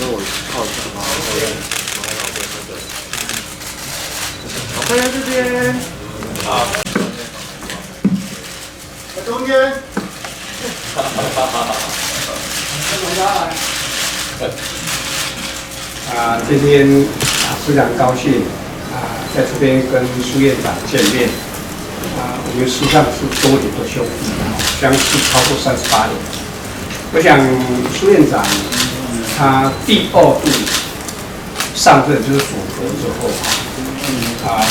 说我靠墙啊，然后跟那个，好，大家这边，好，在中间，今天非常高兴在这边跟苏院长见面。我们实际上是多年的兄弟，相识超过38年。我想苏院长他第2度上任就是组阁之后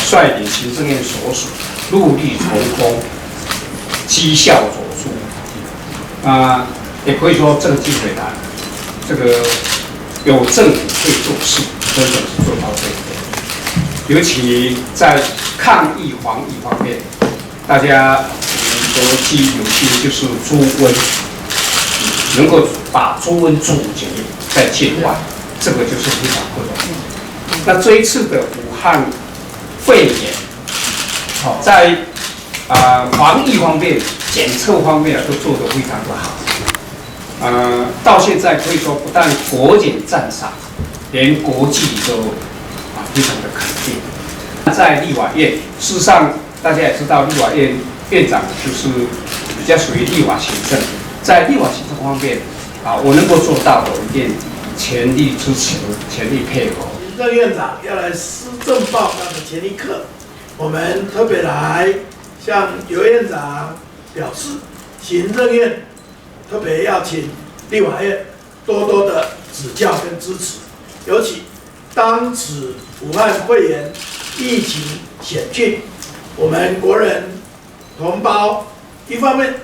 率领行政院所属戮力从公，绩效卓出。也可以说这个机会来，这个有政府可以做事，真的是做到这一点。尤其在抗疫防疫方面，大家都记忆犹新，就是猪瘟，能够把猪瘟阻绝在境外，这个就是非常不容易。那这一次的武汉肺炎，在防疫方面、检测方面都做得非常的好。到现在可以说，不但国检赞赏，连国际都非常的肯定。在立法院，事实上大家也知道，立法院院长就是比较属于立法行政，在立法行政方面我能够做到的，我一定全力支持、全力配合。行政院长要来施政报告的前一刻，我们特别来向尤院长表示，行政院特别要请立法院多多的指教跟支持，尤其当此武汉肺炎疫情险峻，我们国人同胞一方面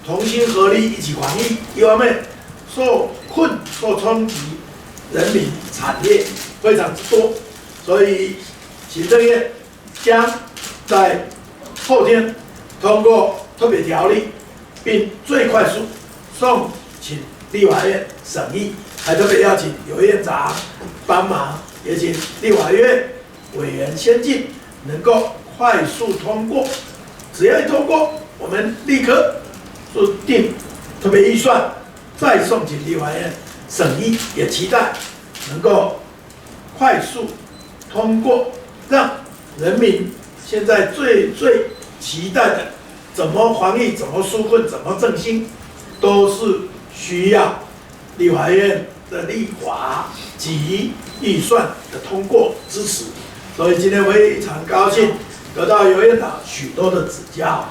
同心合力一起防疫，一方面受困受冲击，人民产业非常之多，所以行政院将在后天通过特别条例，并最快速送请立法院审议，还特别邀请尤院长帮忙，也请立法院委员先进，能够快速通过。只要一通过，我们立刻就定特别预算，再送请立法院审议，也期待能够快速通过，让人民现在最期待的，怎么防疫、怎么纾困、怎么振兴，都是需要立法院的立法及预算的通过支持。所以今天非常高兴得到尤院长许多的指教。